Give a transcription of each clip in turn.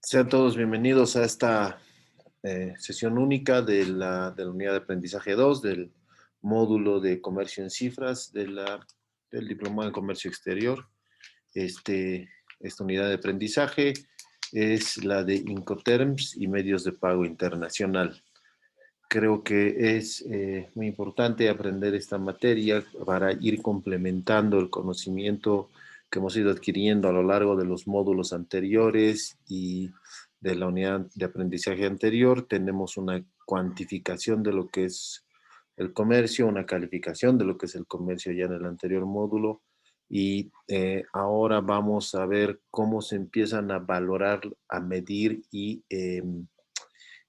Sean todos bienvenidos a esta sesión única de la unidad de aprendizaje 2 del módulo de comercio en cifras del Diplomado en Comercio Exterior. Esta unidad de aprendizaje es la de Incoterms y medios de pago internacional. Creo que es muy importante aprender esta materia para ir complementando el conocimiento que hemos ido adquiriendo a lo largo de los módulos anteriores y de la unidad de aprendizaje anterior. Tenemos una cuantificación de lo que es el comercio, una calificación de lo que es el comercio ya en el anterior módulo, y ahora vamos a ver cómo se empiezan a valorar, a medir y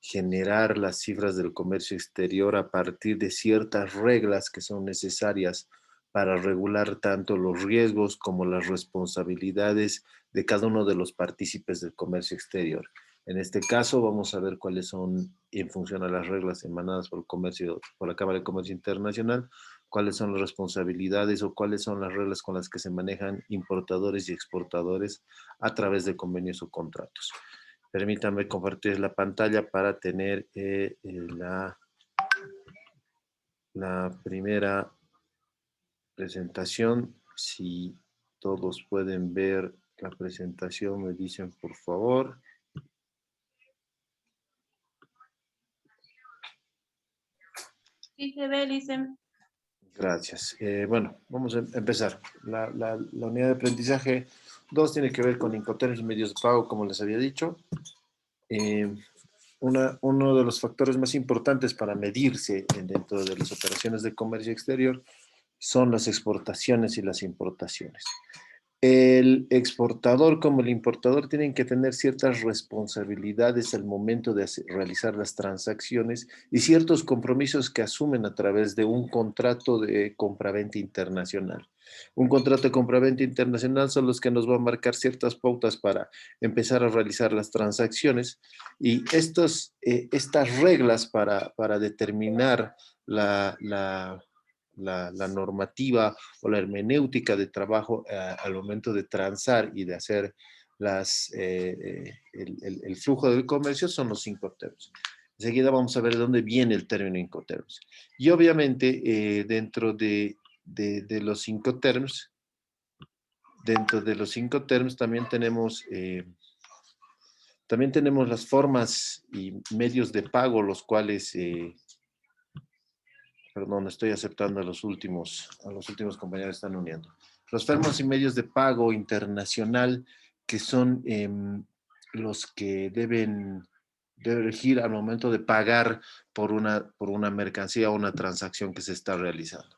generar las cifras del comercio exterior a partir de ciertas reglas que son necesarias para regular tanto los riesgos como las responsabilidades de cada uno de los partícipes del comercio exterior. En este caso vamos a ver cuáles son, en función a las reglas emanadas por el comercio, por la Cámara de Comercio Internacional, cuáles son las responsabilidades o cuáles son las reglas con las que se manejan importadores y exportadores a través de convenios o contratos. Permítanme compartir la pantalla para tener la primera presentación. Si todos pueden ver la presentación, me dicen por favor. Sí, se ve, Licen. Gracias. Bueno, vamos a empezar. La unidad de aprendizaje 2 tiene que ver con Incoterms y medios de pago, como les había dicho. Uno de los factores más importantes para medirse dentro de las operaciones de comercio exterior son las exportaciones y las importaciones. El exportador como el importador tienen que tener ciertas responsabilidades al momento de realizar las transacciones y ciertos compromisos que asumen a través de un contrato de compraventa internacional. Un contrato de compraventa internacional son los que nos van a marcar ciertas pautas para empezar a realizar las transacciones, y estas reglas para determinar la normativa o la hermenéutica de trabajo al momento de transar y de hacer el flujo del comercio son los Incoterms. Enseguida vamos a ver de dónde viene el término Incoterms. Y obviamente dentro de los Incoterms, también tenemos las formas y medios de pago, los cuales perdón, estoy aceptando a los últimos compañeros que están uniendo. Los formas y medios de pago internacional, que son los que deben regir al momento de pagar por una mercancía o una transacción que se está realizando.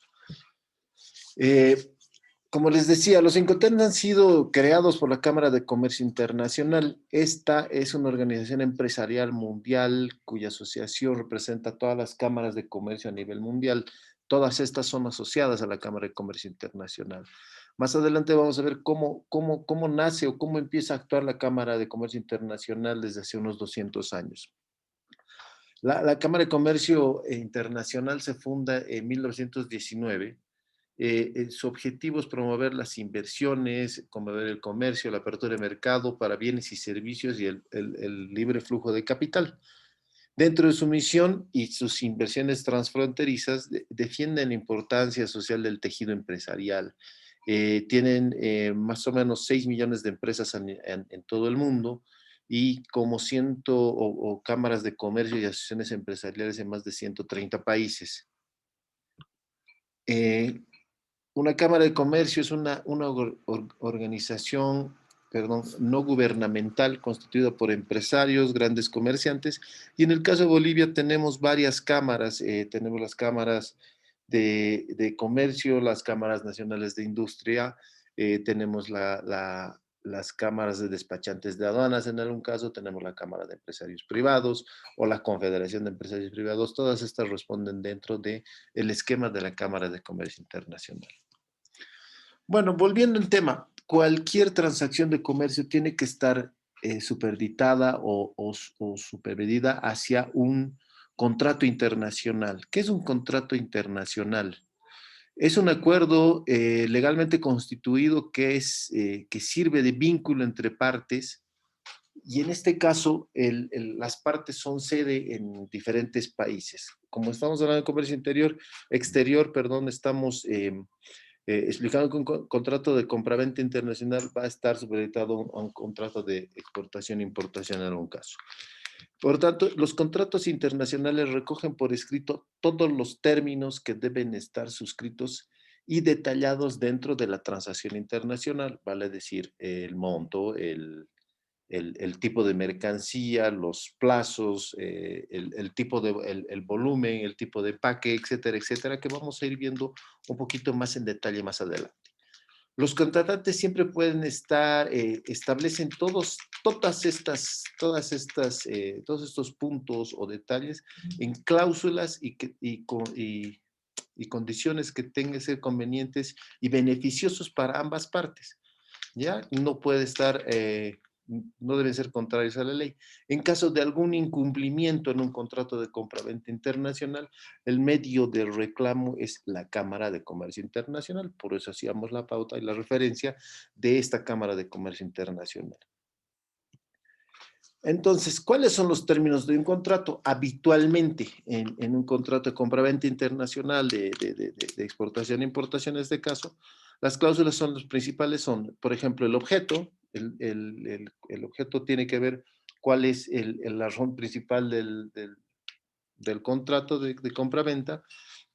Como les decía, los Incoterms han sido creados por la Cámara de Comercio Internacional. Esta es una organización empresarial mundial cuya asociación representa a todas las cámaras de comercio a nivel mundial. Todas estas son asociadas a la Cámara de Comercio Internacional. Más adelante vamos a ver cómo nace o cómo empieza a actuar la Cámara de Comercio Internacional desde hace unos 200 años. La Cámara de Comercio Internacional se funda en 1919. Su objetivo es promover las inversiones, promover el comercio, la apertura de mercado para bienes y servicios y el libre flujo de capital. Dentro de su misión y sus inversiones transfronterizas, defienden la importancia social del tejido empresarial. Tienen más o menos 6 millones de empresas en todo el mundo, y como cámaras de comercio y asociaciones empresariales en más de 130 países. Una cámara de comercio es una organización, no gubernamental, constituida por empresarios, grandes comerciantes, y en el caso de Bolivia tenemos varias cámaras. Tenemos las cámaras de comercio, las cámaras nacionales de industria, tenemos las cámaras de despachantes de aduanas. En algún caso tenemos la Cámara de Empresarios Privados o la Confederación de Empresarios Privados. Todas estas responden dentro del esquema de la Cámara de Comercio Internacional. Bueno, volviendo al tema, cualquier transacción de comercio tiene que estar superditada o supervedida hacia un contrato internacional. ¿Qué es un contrato internacional? Es un acuerdo legalmente constituido que sirve de vínculo entre partes Y en este caso, las partes son sede en diferentes países. Como estamos hablando de comercio exterior, perdón, estamos explicando que un contrato de compraventa internacional va a estar supeditado a un contrato de exportación e importación en algún caso. Por tanto, los contratos internacionales recogen por escrito todos los términos que deben estar suscritos y detallados dentro de la transacción internacional, vale decir, el monto, el tipo de mercancía, los plazos, el tipo de, el volumen, el tipo de empaque, etcétera, etcétera, que vamos a ir viendo un poquito más en detalle más adelante. Los contratantes siempre pueden estar, establecen todos estos puntos o detalles en cláusulas y condiciones que tengan que ser convenientes y beneficiosos para ambas partes. ¿Ya? No puede estar, no deben ser contrarios a la ley. En caso de algún incumplimiento en un contrato de compraventa internacional, el medio de reclamo es la Cámara de Comercio Internacional. Por eso hacíamos la pauta y la referencia de esta Cámara de Comercio Internacional. Entonces, ¿cuáles son los términos de un contrato? Habitualmente, en un contrato de compraventa internacional de exportación e importación, en este caso, las cláusulas son los principales, son, por ejemplo, el objeto. El objeto tiene que ver cuál es la razón principal del contrato de compraventa,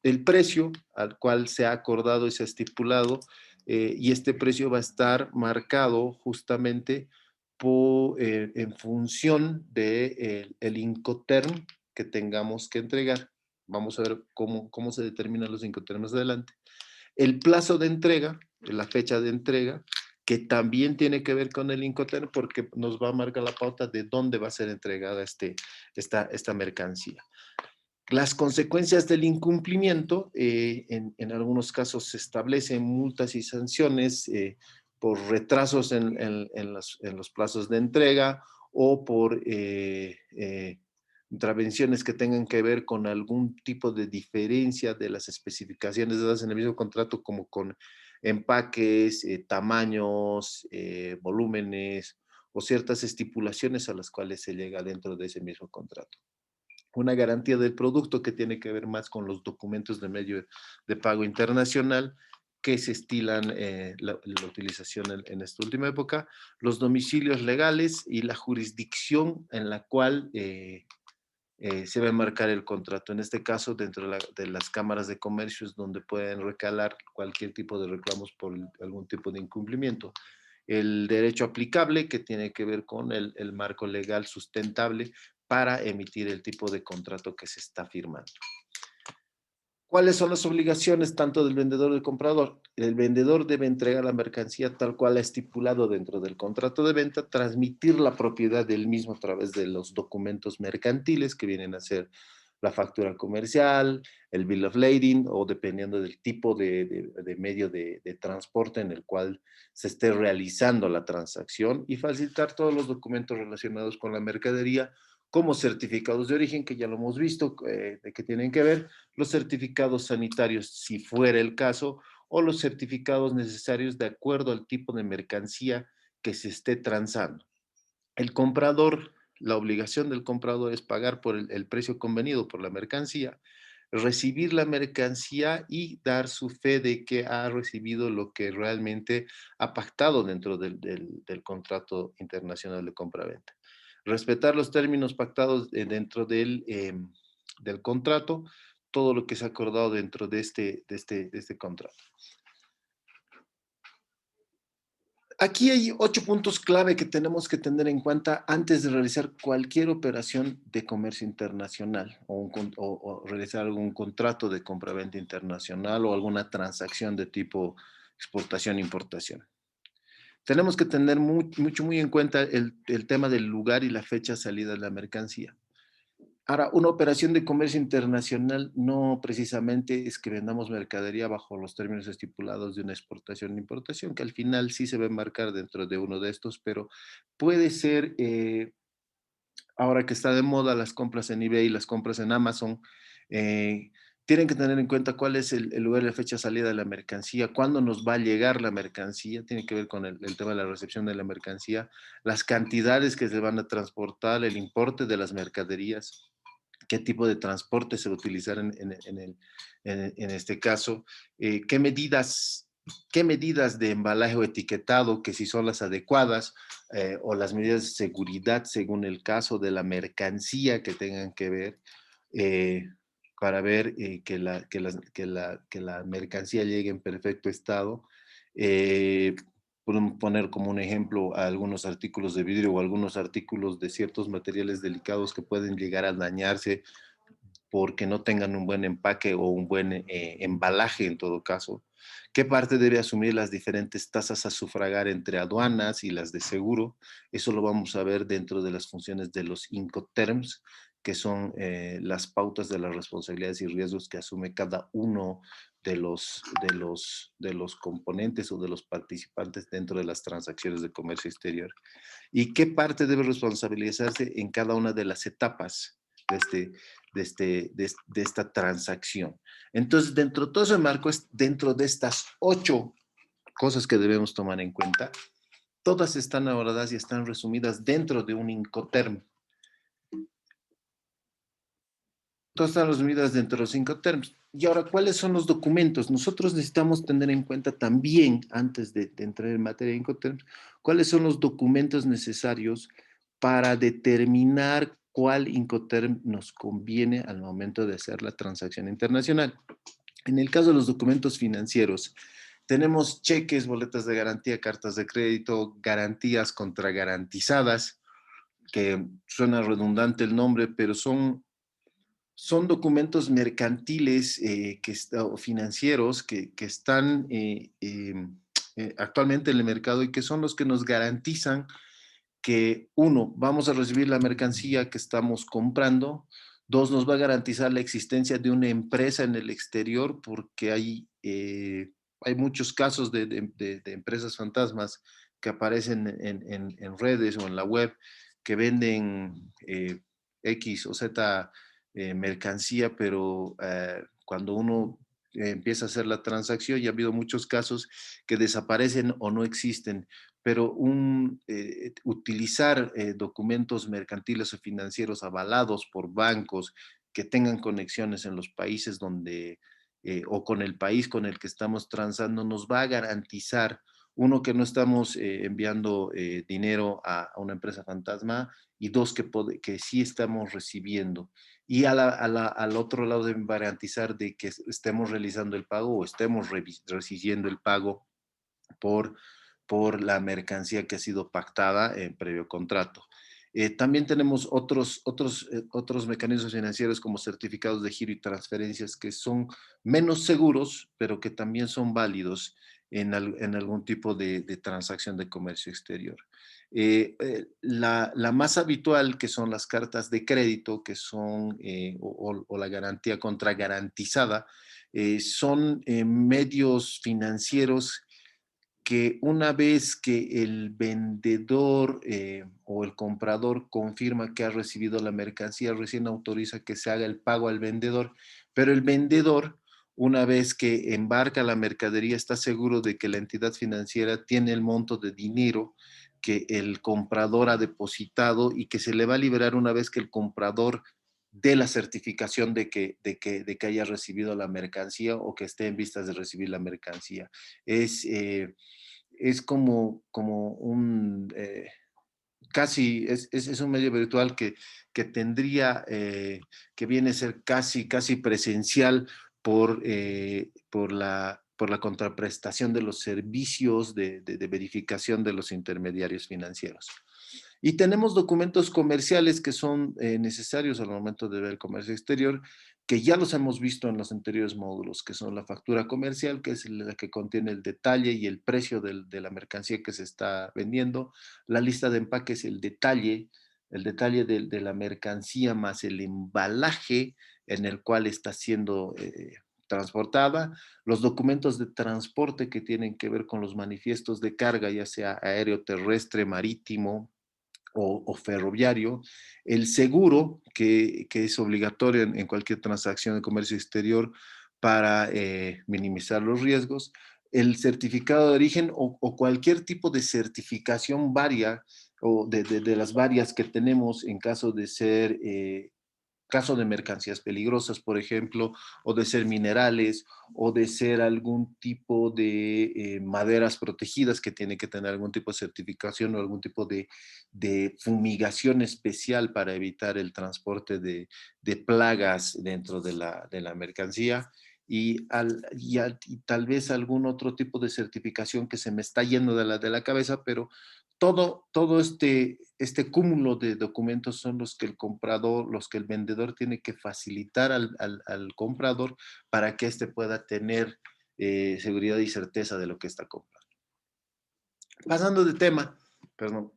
el precio al cual se ha acordado y se ha estipulado, y este precio va a estar marcado justamente en función de el Incoterm que tengamos que entregar. Vamos a ver cómo se determinan los Incoterms adelante. El plazo de entrega, la fecha de entrega, que también tiene que ver con el Incoterm porque nos va a marcar la pauta de dónde va a ser entregada esta mercancía. Las consecuencias del incumplimiento, en algunos casos se establecen multas y sanciones por retrasos en los plazos de entrega o por intervenciones que tengan que ver con algún tipo de diferencia de las especificaciones dadas en el mismo contrato, como con empaques, tamaños, volúmenes o ciertas estipulaciones a las cuales se llega dentro de ese mismo contrato. Una garantía del producto que tiene que ver más con los documentos de medio de pago internacional que se estilan la utilización en esta última época, los domicilios legales y la jurisdicción en la cual se va a enmarcar el contrato. En este caso, dentro de las cámaras de comercio es donde pueden recalar cualquier tipo de reclamos por algún tipo de incumplimiento. El derecho aplicable, que tiene que ver con el marco legal sustentable para emitir el tipo de contrato que se está firmando. ¿Cuáles son las obligaciones tanto del vendedor como del comprador? El vendedor debe entregar la mercancía tal cual ha estipulado dentro del contrato de venta, transmitir la propiedad del mismo a través de los documentos mercantiles que vienen a ser la factura comercial, el bill of lading o dependiendo del tipo de medio de transporte en el cual se esté realizando la transacción y facilitar todos los documentos relacionados con la mercadería como certificados de origen, que ya lo hemos visto, de qué tienen que ver, los certificados sanitarios, si fuera el caso, o los certificados necesarios de acuerdo al tipo de mercancía que se esté transando. El comprador, la obligación del comprador es pagar por el precio convenido por la mercancía, recibir la mercancía y dar su fe de que ha recibido lo que realmente ha pactado dentro del contrato internacional de compra-venta. Respetar los términos pactados dentro del contrato, todo lo que se ha acordado dentro de este contrato. Aquí hay 8 puntos clave que tenemos que tener en cuenta antes de realizar cualquier operación de comercio internacional o realizar algún contrato de compraventa internacional o alguna transacción de tipo exportación-importación. Tenemos que tener muy en cuenta el tema del lugar y la fecha de salida de la mercancía. Ahora, una operación de comercio internacional no precisamente es que vendamos mercadería bajo los términos estipulados de una exportación e importación, que al final sí se va a enmarcar dentro de uno de estos, pero puede ser, ahora que está de moda las compras en eBay, las compras en Amazon, eh, tienen que tener en cuenta cuál es el lugar y la fecha de salida de la mercancía, cuándo nos va a llegar la mercancía, tiene que ver con el tema de la recepción de la mercancía, las cantidades que se van a transportar, el importe de las mercaderías, qué tipo de transporte se va a utilizar en este caso, qué medidas de embalaje o etiquetado, que si son las adecuadas, o las medidas de seguridad según el caso de la mercancía que tengan que ver, eh, para ver que la mercancía llegue en perfecto estado. Podemos poner como un ejemplo a algunos artículos de vidrio o algunos artículos de ciertos materiales delicados que pueden llegar a dañarse porque no tengan un buen empaque o un buen embalaje en todo caso. ¿Qué parte debe asumir las diferentes tasas a sufragar entre aduanas y las de seguro? Eso lo vamos a ver dentro de las funciones de los Incoterms, que son las pautas de las responsabilidades y riesgos que asume cada uno de los componentes o de los participantes dentro de las transacciones de comercio exterior. ¿Y qué parte debe responsabilizarse en cada una de las etapas de, de esta transacción? Entonces, dentro de todo ese marco, dentro de estas 8 cosas que debemos tomar en cuenta, todas están abordadas y están resumidas dentro de un Incoterm. Todas están resumidas dentro de los Incoterms. Y ahora, ¿cuáles son los documentos? Nosotros necesitamos tener en cuenta también, antes de entrar en materia de Incoterms, cuáles son los documentos necesarios para determinar cuál Incoterm nos conviene al momento de hacer la transacción internacional. En el caso de los documentos financieros, tenemos cheques, boletas de garantía, cartas de crédito, garantías contragarantizadas, que suena redundante el nombre, pero son documentos mercantiles o financieros que están actualmente en el mercado y que son los que nos garantizan que, uno, vamos a recibir la mercancía que estamos comprando; dos, nos va a garantizar la existencia de una empresa en el exterior, porque hay muchos casos de empresas fantasmas que aparecen en redes o en la web, que venden X o Z mercancía, pero cuando uno empieza a hacer la transacción, ya ha habido muchos casos que desaparecen o no existen. Pero utilizar documentos mercantiles o financieros avalados por bancos que tengan conexiones en los países donde, o con el país con el que estamos transando, nos va a garantizar, uno, que no estamos enviando dinero a una empresa fantasma, y dos, que sí estamos recibiendo. Y al otro lado deben garantizar de que estemos realizando el pago o estemos recibiendo el pago por, por la mercancía que ha sido pactada en previo contrato. También tenemos otros mecanismos financieros como certificados de giro y transferencias, que son menos seguros, pero que también son válidos en algún tipo de transacción de comercio exterior. La más habitual, que son las cartas de crédito, que son, o la garantía contragarantizada, son medios financieros que, una vez que el vendedor o el comprador confirma que ha recibido la mercancía, recién autoriza que se haga el pago al vendedor, pero el vendedor, una vez que embarca la mercadería, está seguro de que la entidad financiera tiene el monto de dinero que el comprador ha depositado y que se le va a liberar una vez que el comprador dé la certificación de que haya recibido la mercancía o que esté en vistas de recibir la mercancía. Es, eh, es como casi, es un medio virtual que tendría, que viene a ser casi presencial por la contraprestación de los servicios de verificación de los intermediarios financieros. Y tenemos documentos comerciales que son necesarios al momento de ver el comercio exterior, que ya los hemos visto en los anteriores módulos, que son la factura comercial, que es la que contiene el detalle y el precio de la mercancía que se está vendiendo; la lista de empaques, el detalle de la mercancía más el embalaje en el cual está siendo transportada; los documentos de transporte que tienen que ver con los manifiestos de carga, ya sea aéreo, terrestre, marítimo, o ferroviario, el seguro, que es obligatorio en cualquier transacción de comercio exterior para minimizar los riesgos, el certificado de origen o cualquier tipo de certificación varia o de las varias que tenemos en caso de ser caso de mercancías peligrosas, por ejemplo, o de ser minerales, o de ser algún tipo de maderas protegidas que tiene que tener algún tipo de certificación o algún tipo de fumigación especial para evitar el transporte de plagas dentro de la mercancía. Y tal vez algún otro tipo de certificación que se me está yendo de la cabeza, pero todo este cúmulo de documentos son los que el comprador, los que el vendedor tiene que facilitar al comprador para que éste pueda tener seguridad y certeza de lo que está comprando. Pasando de tema, perdón.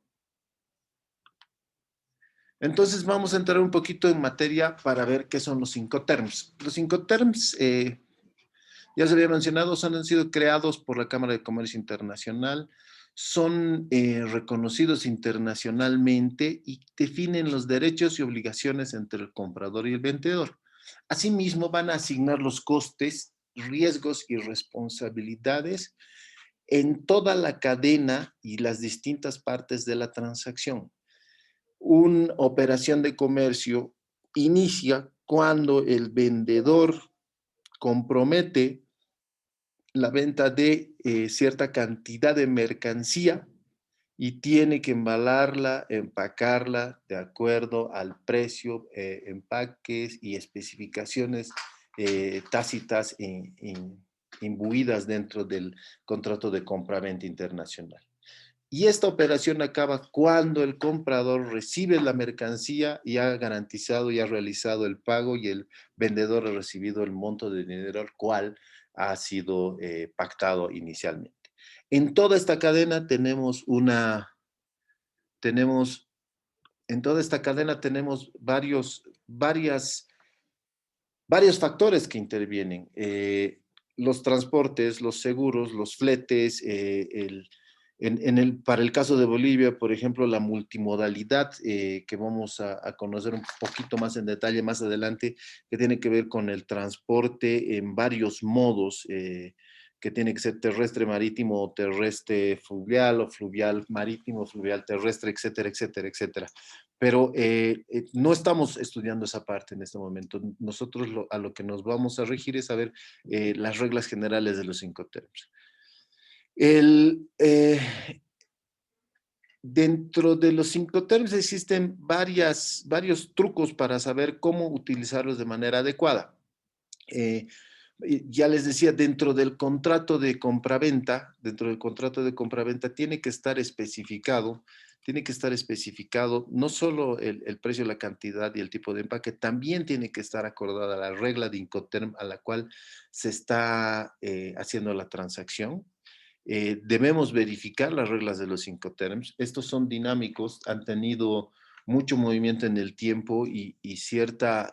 Entonces vamos a entrar un poquito en materia para ver qué son los Incoterms. Los Incoterms, ya se había mencionado, han sido creados por la Cámara de Comercio Internacional, son reconocidos internacionalmente y definen los derechos y obligaciones entre el comprador y el vendedor. Asimismo, van a asignar los costes, riesgos y responsabilidades en toda la cadena y las distintas partes de la transacción. Una operación de comercio inicia cuando el vendedor compromete la venta de cierta cantidad de mercancía y tiene que embalarla, empacarla de acuerdo al precio, empaques y especificaciones tácitas imbuidas dentro del contrato de compra-venta internacional. Y esta operación acaba cuando el comprador recibe la mercancía y ha garantizado y ha realizado el pago y el vendedor ha recibido el monto de dinero al cual ha sido pactado inicialmente. En toda esta cadena tenemos, en toda esta cadena tenemos varios factores que intervienen. Los transportes, los seguros, los fletes, para el caso de Bolivia, por ejemplo, la multimodalidad que vamos a conocer un poquito más en detalle más adelante, que tiene que ver con el transporte en varios modos, que tiene que ser terrestre, marítimo, o terrestre fluvial, o fluvial marítimo, fluvial terrestre, etcétera, etcétera, etcétera. Pero no estamos estudiando esa parte en este momento. Nosotros a lo que nos vamos a regir es saber las reglas generales de los Incoterms. El, dentro de los Incoterms existen varios trucos para saber cómo utilizarlos de manera adecuada. Ya les decía, dentro del contrato de compraventa, tiene que estar especificado no solo el precio, la cantidad y el tipo de empaque, también tiene que estar acordada la regla de Incoterm a la cual se está haciendo la transacción. Debemos verificar las reglas de los Incoterms. Estos son dinámicos, han tenido mucho movimiento en el tiempo y cierta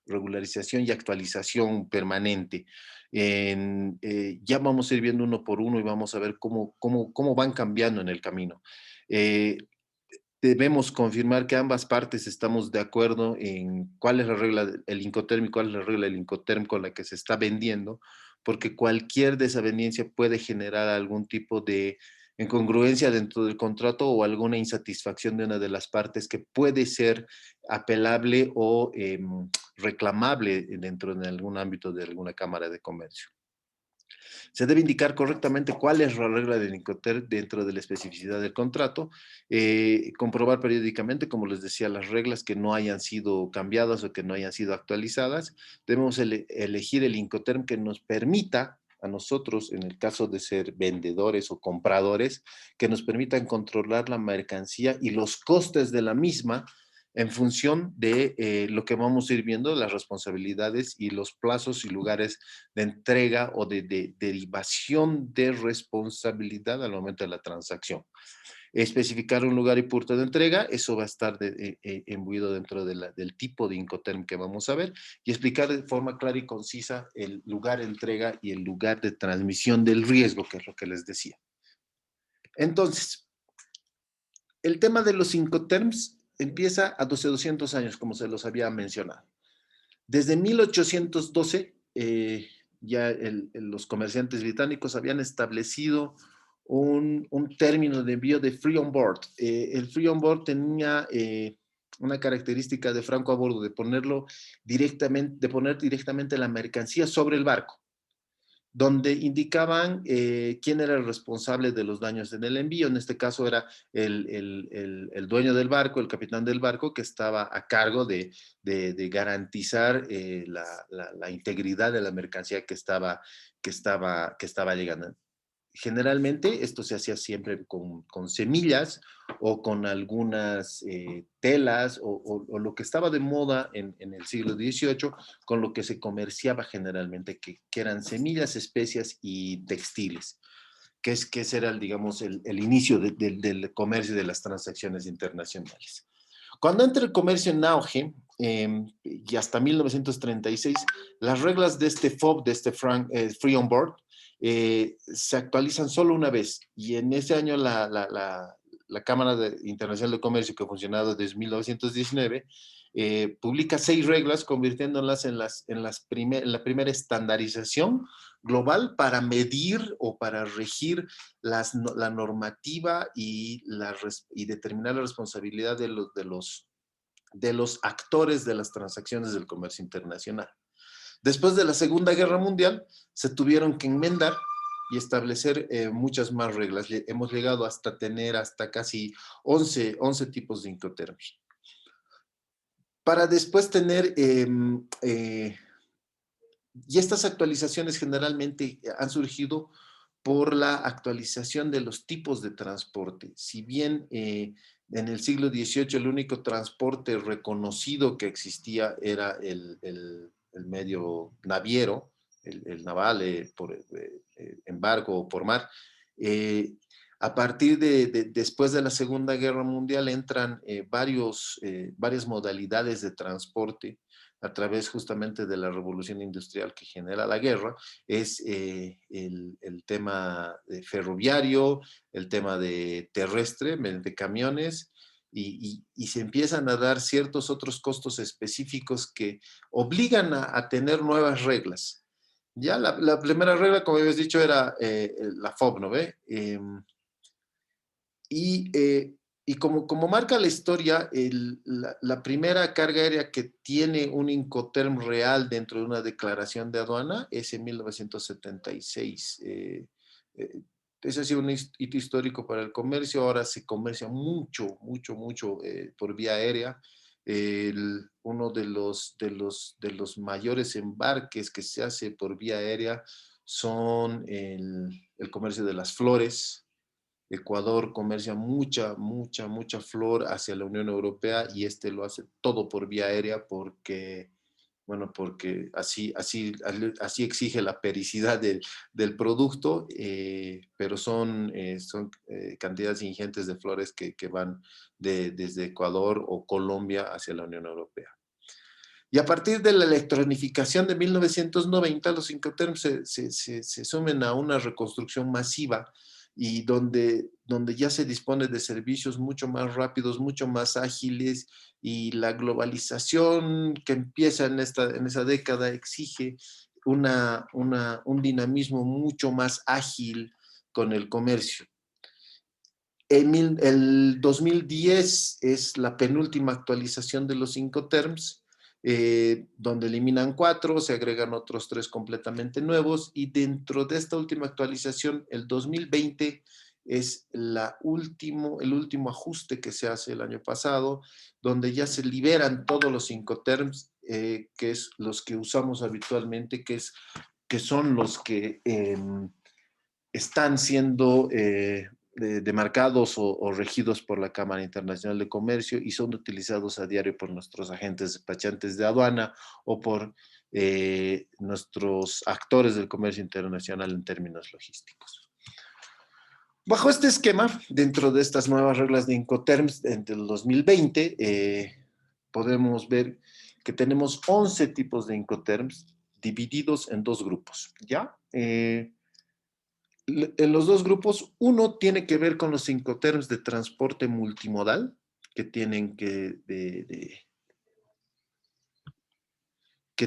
regularización y actualización permanente. Ya vamos a ir viendo uno por uno y vamos a ver cómo van cambiando en el camino. Eh, Debemos confirmar que ambas partes estamos de acuerdo en cuál es la regla del Incoterm y cuál es la regla del Incoterm con la que se está vendiendo, porque cualquier desaveniencia puede generar algún tipo de incongruencia dentro del contrato o alguna insatisfacción de una de las partes que puede ser apelable o reclamable dentro de algún ámbito de alguna cámara de comercio. Se debe indicar correctamente cuál es la regla del Incoterm dentro de la especificidad del contrato, comprobar periódicamente, como les decía, las reglas que no hayan sido cambiadas o que no hayan sido actualizadas. Debemos elegir el Incoterm que nos permita a nosotros, en el caso de ser vendedores o compradores, que nos permitan controlar la mercancía y los costes de la misma en función de lo que vamos a ir viendo, las responsabilidades y los plazos y lugares de entrega o de derivación de responsabilidad al momento de la transacción. Especificar un lugar y punto de entrega, eso va a estar imbuido dentro del tipo de Incoterm que vamos a ver, y explicar de forma clara y concisa el lugar de entrega y el lugar de transmisión del riesgo, que es lo que les decía. Entonces, el tema de los Incoterms empieza hace 200 años, como se los había mencionado. Desde 1812, ya los comerciantes británicos habían establecido un término de envío de free on board. El free on board tenía una característica de franco a bordo, de ponerlo directamente, de poner directamente la mercancía sobre el barco, donde indicaban quién era el responsable de los daños en el envío. En este caso era el dueño del barco, el capitán del barco, que estaba a cargo de garantizar la integridad de la mercancía que estaba llegando. Generalmente esto se hacía siempre con semillas o con algunas telas o lo que estaba de moda en el siglo XVIII, con lo que se comerciaba generalmente, que eran semillas, especias y textiles, que ese era, digamos, el inicio del comercio y de las transacciones internacionales. Cuando entra el comercio en auge, y hasta 1936, las reglas de este FOB, de este Free on Board, se actualizan solo una vez. Y en ese año la Cámara Internacional de Comercio, que ha funcionado desde 1919, publica 6 reglas, convirtiéndolas en la primera estandarización global para medir o para regir la normativa y determinar la responsabilidad de los actores de las transacciones del comercio internacional. Después de la Segunda Guerra Mundial, se tuvieron que enmendar y establecer muchas más reglas. Hemos llegado hasta tener hasta casi 11 tipos de Incoterms. Para después tener y estas actualizaciones generalmente han surgido por la actualización de los tipos de transporte. Si bien en el siglo XVIII el único transporte reconocido que existía era el medio naviero, el naval, en barco o por mar, a partir después de la Segunda Guerra Mundial entran varias modalidades de transporte a través justamente de la revolución industrial que genera la guerra. Es el tema ferroviario, el tema de terrestre, mediante camiones, y se empiezan a dar ciertos otros costos específicos que obligan a tener nuevas reglas. Ya la primera regla, como habías dicho, era la FOB, ¿no ve? Y como marca la historia, la primera carga aérea que tiene un Incoterm real dentro de una declaración de aduana es en 1976. Ese ha sido un hito histórico para el comercio. Ahora se comercia mucho por vía aérea. Uno de los mayores embarques que se hace por vía aérea son el comercio de las flores. Ecuador comercia mucha flor hacia la Unión Europea y este lo hace todo por vía aérea porque, bueno, porque así exige la pericidad del producto, pero son cantidades ingentes de flores que van desde Ecuador o Colombia hacia la Unión Europea. Y a partir de la electronificación de 1990, los Incoterms se sumen a una reconstrucción masiva y donde ya se dispone de servicios mucho más rápidos, mucho más ágiles, y la globalización que empieza en esa década exige un dinamismo mucho más ágil con el comercio. El 2010 es la penúltima actualización de los Incoterms, donde eliminan 4, se agregan otros 3 completamente nuevos, y dentro de esta última actualización, el 2020 es el último ajuste que se hace el año pasado, donde ya se liberan todos los Incoterms, que es los que usamos habitualmente, que son los que están siendo demarcados o regidos por la Cámara Internacional de Comercio y son utilizados a diario por nuestros agentes despachantes de aduana o por nuestros actores del comercio internacional en términos logísticos. Bajo este esquema, dentro de estas nuevas reglas de Incoterms entre el 2020, podemos ver que tenemos 11 tipos de Incoterms divididos en 2 grupos, ¿ya? En los dos grupos, uno tiene que ver con los Incoterms de transporte multimodal, que tienen que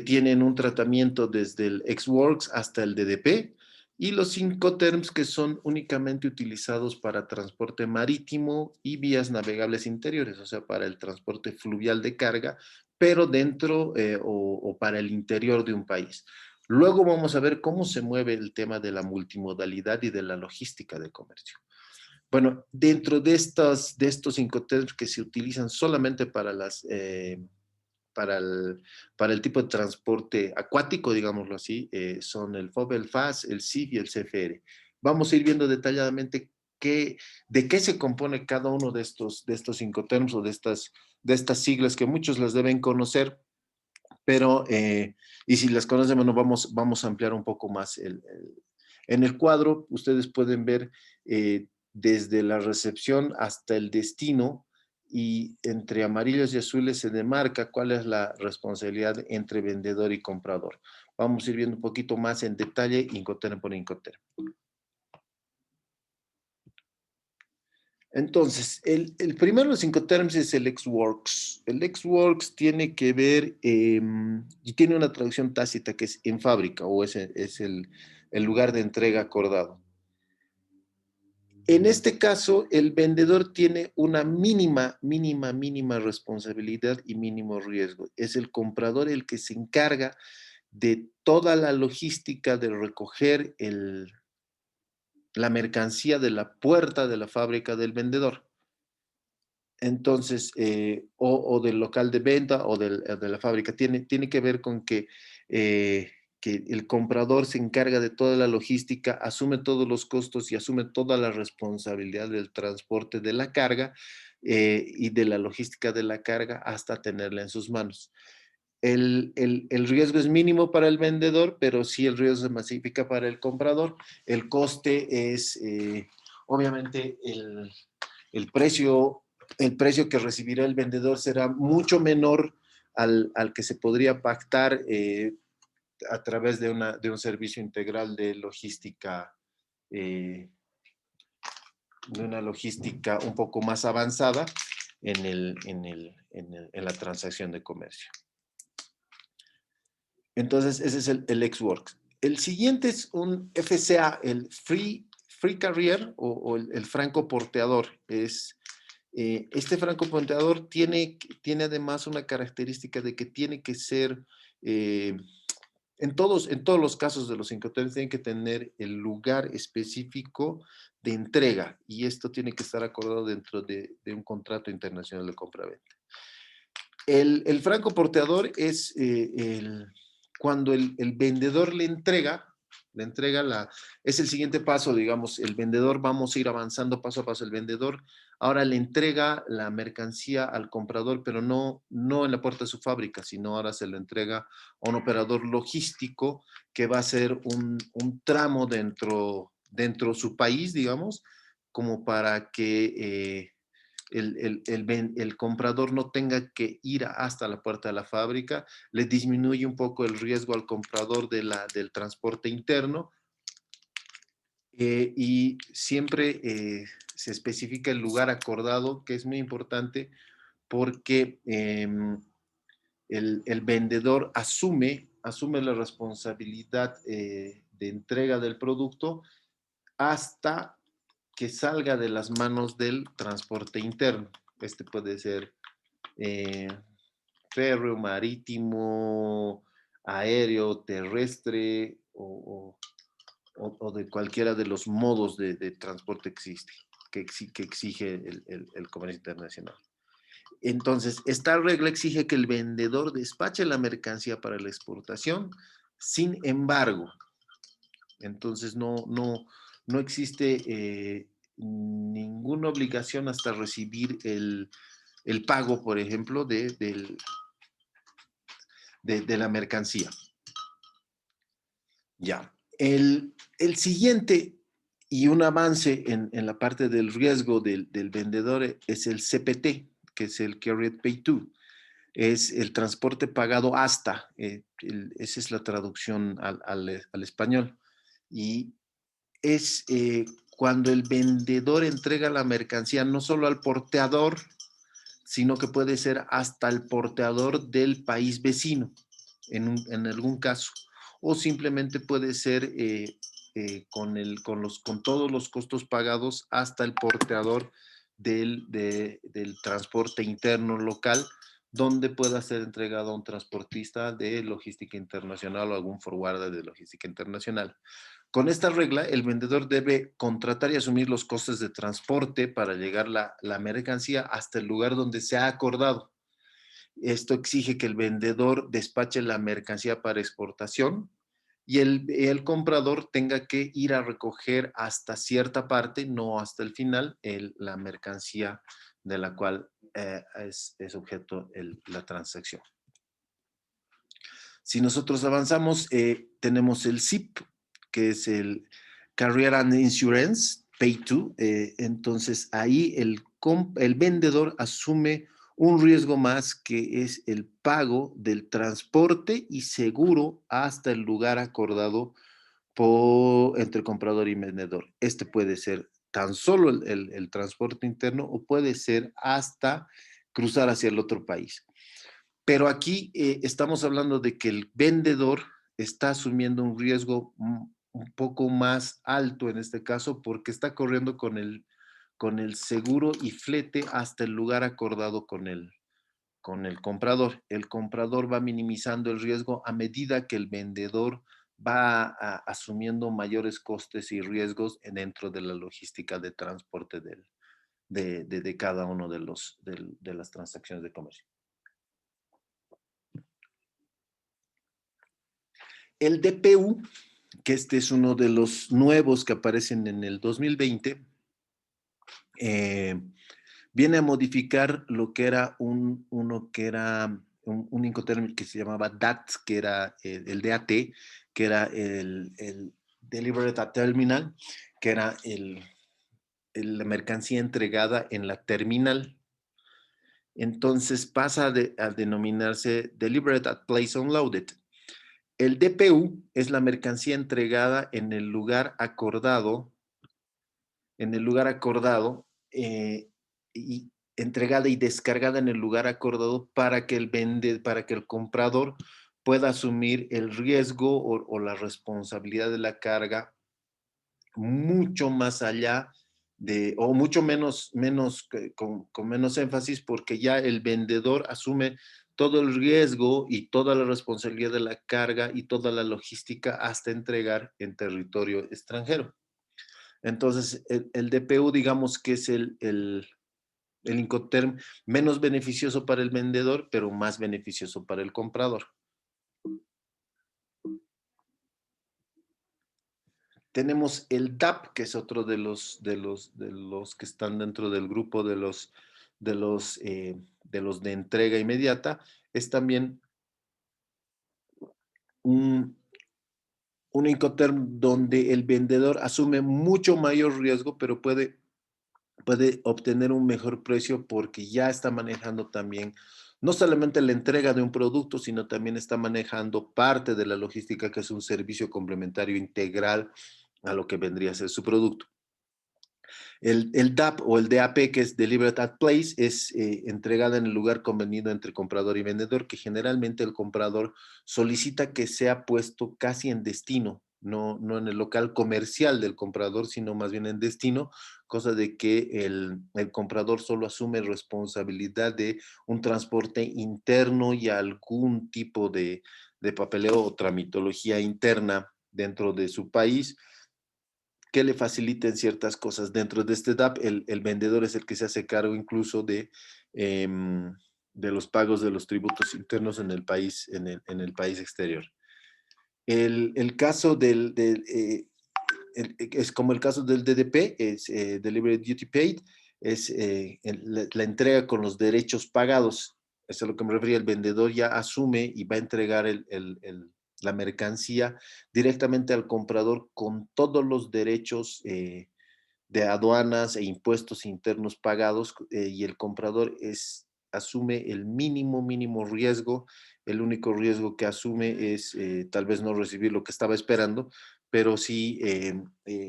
tienen un tratamiento desde el XWorks hasta el DDP, y los Incoterms que son únicamente utilizados para transporte marítimo y vías navegables interiores, o sea, para el transporte fluvial de carga, pero dentro o para el interior de un país. Luego vamos a ver cómo se mueve el tema de la multimodalidad y de la logística de comercio. Bueno, dentro de estos Incoterms que se utilizan solamente para para para el tipo de transporte acuático, digámoslo así, son el FOB, el FAS, el CIF y el CFR. Vamos a ir viendo detalladamente de qué se compone cada uno de estos Incoterms o de estas siglas que muchos las deben conocer, pero, y si las conocen, bueno, vamos a ampliar un poco más. En el cuadro, ustedes pueden ver desde la recepción hasta el destino, y entre amarillos y azules se demarca cuál es la responsabilidad entre vendedor y comprador. Vamos a ir viendo un poquito más en detalle, Incoterm por Incoterm. Entonces, el primero de los Incoterms es el XWorks. El XWorks tiene que ver, y tiene una traducción tácita que es en fábrica, o es el lugar de entrega acordado. En este caso, el vendedor tiene una mínima responsabilidad y mínimo riesgo. Es el comprador el que se encarga de toda la logística de recoger la mercancía de la puerta de la fábrica del vendedor. Entonces, o del local de venta o de la fábrica. Tiene que ver con que el comprador se encarga de toda la logística, asume todos los costos y asume toda la responsabilidad del transporte de la carga y de la logística de la carga hasta tenerla en sus manos. El riesgo es mínimo para el vendedor, pero sí el riesgo se masifica para el comprador. El coste es, obviamente, el precio, el precio que recibirá el vendedor será mucho menor al que se podría pactar a través de un servicio integral eh, de una logística un poco más avanzada en la transacción de comercio. Entonces, ese es el XWorks. El siguiente es un FCA, el Free Carrier o el franco porteador. Este francoponteador tiene además una característica de que tiene que ser, en todos los casos de los Incoterms, tienen que tener el lugar específico de entrega, y esto tiene que estar acordado dentro de un contrato internacional de compra-venta. El francoporteador es cuando el vendedor le entrega es el siguiente paso, digamos, el vendedor, vamos a ir avanzando paso a paso, el vendedor ahora le entrega la mercancía al comprador, pero no en la puerta de su fábrica, sino ahora se le entrega a un operador logístico que va a ser un tramo dentro de su país, digamos, como para que el comprador no tenga que ir hasta la puerta de la fábrica, le disminuye un poco el riesgo al comprador del transporte interno, y siempre se especifica el lugar acordado, que es muy importante porque el vendedor asume la responsabilidad de entrega del producto hasta que salga de las manos del transporte interno. Este puede ser férreo, marítimo, aéreo, terrestre o de cualquiera de los modos de transporte que exige el comercio internacional. Entonces, esta regla exige que el vendedor despache la mercancía para la exportación sin embargo. Entonces, no existe ninguna obligación hasta recibir el pago, por ejemplo, de la mercancía. Ya. El siguiente y un avance en la parte del riesgo del vendedor es el CPT, que es el Carried Pay To. Es el transporte pagado hasta, esa es la traducción al español. Y es cuando el vendedor entrega la mercancía no solo al porteador, sino que puede ser hasta el porteador del país vecino, en algún caso. O simplemente puede ser con todos los costos pagados hasta el porteador del transporte interno local, donde pueda ser entregado a un transportista de logística internacional o algún forwarder de logística internacional. Con esta regla, el vendedor debe contratar y asumir los costes de transporte para llegar la mercancía hasta el lugar donde se ha acordado. Esto exige que el vendedor despache la mercancía para exportación y el comprador tenga que ir a recoger hasta cierta parte, no hasta el final, la mercancía de la cual es objeto la transacción. Si nosotros avanzamos, tenemos el SIP, que es el Carrier and Insurance, Pay to. Entonces, ahí el vendedor asume un riesgo más, que es el pago del transporte y seguro hasta el lugar acordado entre comprador y vendedor. Este puede ser tan solo el transporte interno o puede ser hasta cruzar hacia el otro país. Pero aquí estamos hablando de que el vendedor está asumiendo un riesgo un poco más alto en este caso, porque está corriendo con el seguro y flete hasta el lugar acordado con el comprador. El comprador va minimizando el riesgo a medida que el vendedor va asumiendo mayores costes y riesgos dentro de la logística de transporte de cada uno de las transacciones de comercio. El DPU, que este es uno de los nuevos que aparecen en el 2020, viene a modificar lo que era un Incoterm que se llamaba DAT, que era el DAT, que era el Delivered at Terminal, que era la mercancía entregada en la terminal. Entonces pasa a denominarse Delivered at Place Unloaded. El DPU es la mercancía entregada en el lugar acordado, y entregada y descargada en el lugar acordado para que el comprador pueda asumir el riesgo o la responsabilidad de la carga mucho más allá o mucho menos con menos énfasis, porque ya el vendedor asume todo el riesgo y toda la responsabilidad de la carga y toda la logística hasta entregar en territorio extranjero. Entonces, el DPU, digamos que es el Incoterm menos beneficioso para el vendedor, pero más beneficioso para el comprador. Tenemos el DAP, que es otro de los que están dentro del grupo de los de entrega inmediata. Es también un Incoterm donde el vendedor asume mucho mayor riesgo, pero puede obtener un mejor precio porque ya está manejando también no solamente la entrega de un producto, sino también está manejando parte de la logística, que es un servicio complementario integral a lo que vendría a ser su producto. El DAP o el DAP, que es Delivered at Place, es entregada en el lugar convenido entre comprador y vendedor, que generalmente el comprador solicita que sea puesto casi en destino, no en el local comercial del comprador, sino más bien en destino, cosa de que el comprador solo asume responsabilidad de un transporte interno y algún tipo de papeleo o tramitología interna dentro de su país, que le faciliten ciertas cosas. Dentro de este DAP, el vendedor es el que se hace cargo incluso de los pagos de los tributos internos en el país, en el país exterior. El caso es como el caso del DDP, es Delivery Duty Paid, es la entrega con los derechos pagados. Eso es a lo que me refería. El vendedor ya asume y va a entregar la mercancía directamente al comprador con todos los derechos de aduanas e impuestos internos pagados, y el comprador asume el mínimo riesgo. El único riesgo que asume es tal vez no recibir lo que estaba esperando, pero sí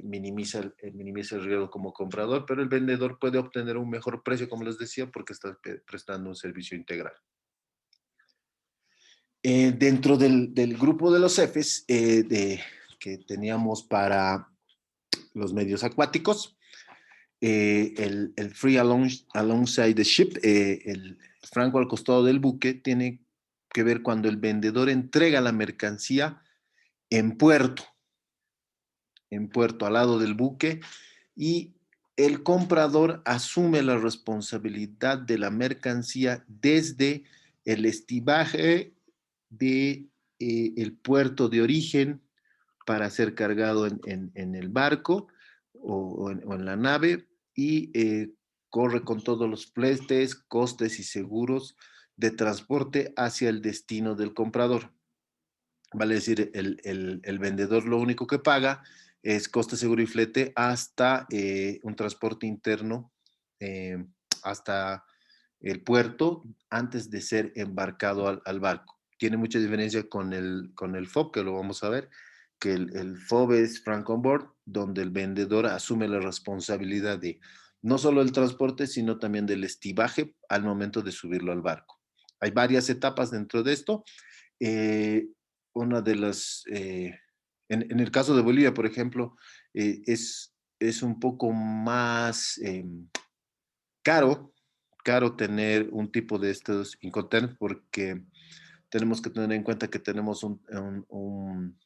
minimiza el riesgo como comprador, pero el vendedor puede obtener un mejor precio, como les decía, porque está prestando un servicio integral. Dentro del grupo de los Fs que teníamos para los medios acuáticos, el free alongside the ship, el franco al costado del buque, tiene que ver cuando el vendedor entrega la mercancía en puerto al lado del buque, y el comprador asume la responsabilidad de la mercancía desde el estibaje de el puerto de origen para ser cargado en el barco o en la nave, y corre con todos los fletes, costes y seguros de transporte hacia el destino del comprador. Vale decir, el vendedor lo único que paga es coste, seguro y flete hasta un transporte interno hasta el puerto antes de ser embarcado al barco. Tiene mucha diferencia con el FOB, que lo vamos a ver, que el FOB es Frank on Board, donde el vendedor asume la responsabilidad de no solo el transporte, sino también del estibaje al momento de subirlo al barco. Hay varias etapas dentro de esto. Eh, una de las, en el caso de Bolivia, por ejemplo, es un poco más caro, caro tener un tipo de estos Incoterms, porque tenemos que tener en cuenta que tenemos un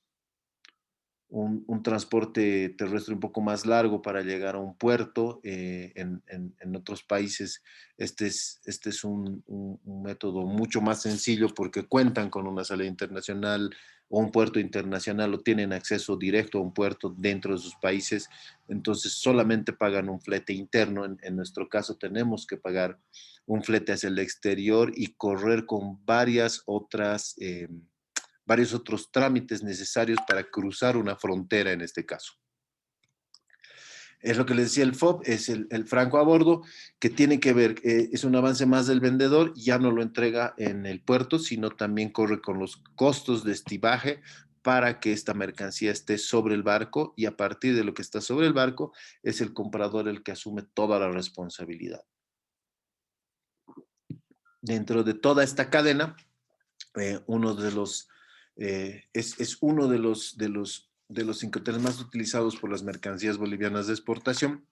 transporte terrestre un poco más largo para llegar a un puerto. En otros países este es un método mucho más sencillo porque cuentan con una salida internacional o un puerto internacional, o tienen acceso directo a un puerto dentro de sus países, entonces solamente pagan un flete interno. En nuestro caso tenemos que pagar un flete hacia el exterior y correr con varios otros trámites necesarios para cruzar una frontera en este caso. Es lo que les decía, el FOB es el franco a bordo, que tiene que ver, es un avance más del vendedor, ya no lo entrega en el puerto, sino también corre con los costos de estibaje para que esta mercancía esté sobre el barco, y a partir de lo que está sobre el barco es el comprador el que asume toda la responsabilidad. Dentro de toda esta cadena, uno de los es uno de los Incoterms más utilizados por las mercancías bolivianas de exportación,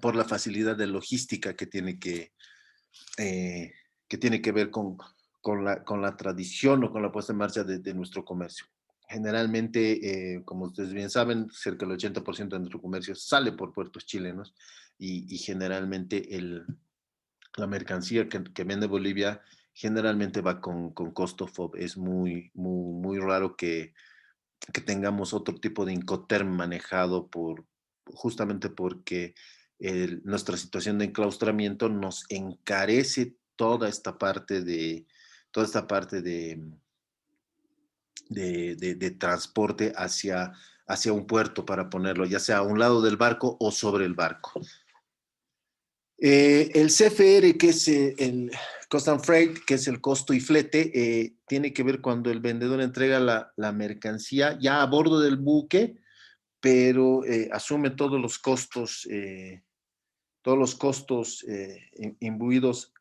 por la facilidad de logística que tiene que ver con la tradición o con la puesta en marcha de nuestro comercio. Generalmente, como ustedes bien saben, cerca del 80% de nuestro comercio sale por puertos chilenos, y generalmente la mercancía que vende Bolivia generalmente va con costo FOB. Es muy raro que tengamos otro tipo de Incoterm manejado justamente porque nuestra situación de enclaustramiento nos encarece toda esta parte de transporte hacia un puerto para ponerlo, ya sea a un lado del barco o sobre el barco. El CFR, que es el Cost and Freight, que es el costo y flete, tiene que ver cuando el vendedor entrega la mercancía ya a bordo del buque, pero asume todos los costos imbuidos,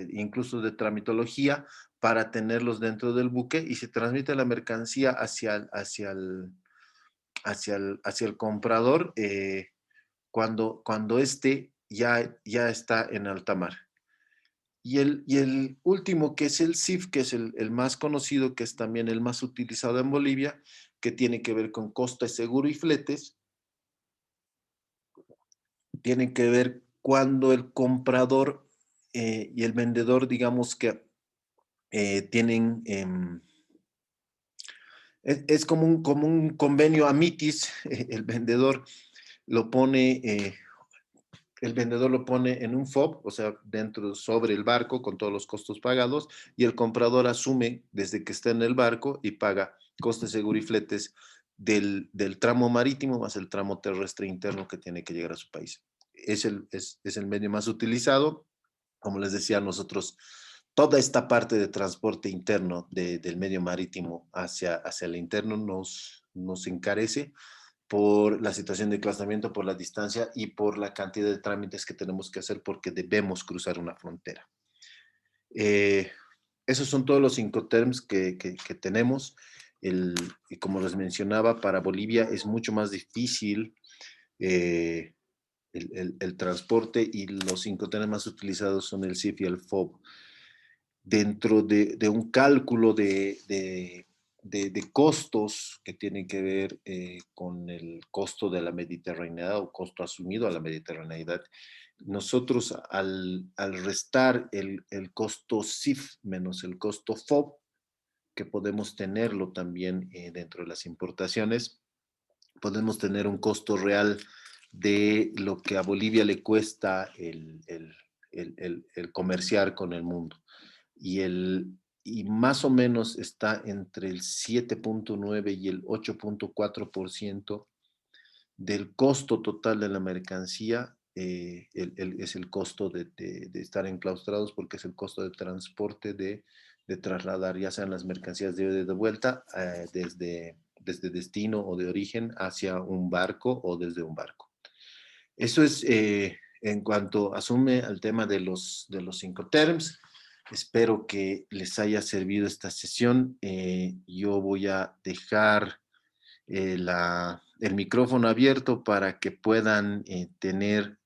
incluso de tramitología, para tenerlos dentro del buque, y se transmite la mercancía hacia el comprador cuando éste ya está en alta mar. Y el último, que es el CIF, que es el más conocido, que es también el más utilizado en Bolivia, que tiene que ver con coste, seguro y fletes, tiene que ver cuando el comprador y el vendedor, digamos que tienen, es como un convenio amitis. El vendedor lo pone en un FOB, o sea, sobre el barco con todos los costos pagados, y el comprador asume desde que está en el barco y paga costes, seguro y fletes del tramo marítimo más el tramo terrestre interno que tiene que llegar a su país. Es el medio más utilizado. Como les decía, nosotros toda esta parte de transporte interno del medio marítimo hacia el interno nos encarece por la situación de clasamiento, por la distancia y por la cantidad de trámites que tenemos que hacer porque debemos cruzar una frontera. Eh, Esos son todos los Incoterms que tenemos. Y como les mencionaba, para Bolivia es mucho más difícil eh, el transporte y los Incoterms más utilizados son el CIF y el FOB. Dentro de un cálculo de costos que tienen que ver con el costo de la mediterraneidad o costo asumido a la mediterraneidad, nosotros al restar el costo CIF menos el costo FOB, que podemos tenerlo también dentro de las importaciones, podemos tener un costo real de lo que a Bolivia le cuesta el comerciar con el mundo. Y más o menos está entre el 7.9 y el 8.4% del costo total de la mercancía. Es el costo de estar enclaustrados porque es el costo de transporte de trasladar ya sean las mercancías de vuelta desde destino o de origen hacia un barco o desde un barco. Eso es en cuanto asume al tema de los Incoterms. Espero que les haya servido esta sesión. Yo voy a dejar el micrófono abierto para que puedan tener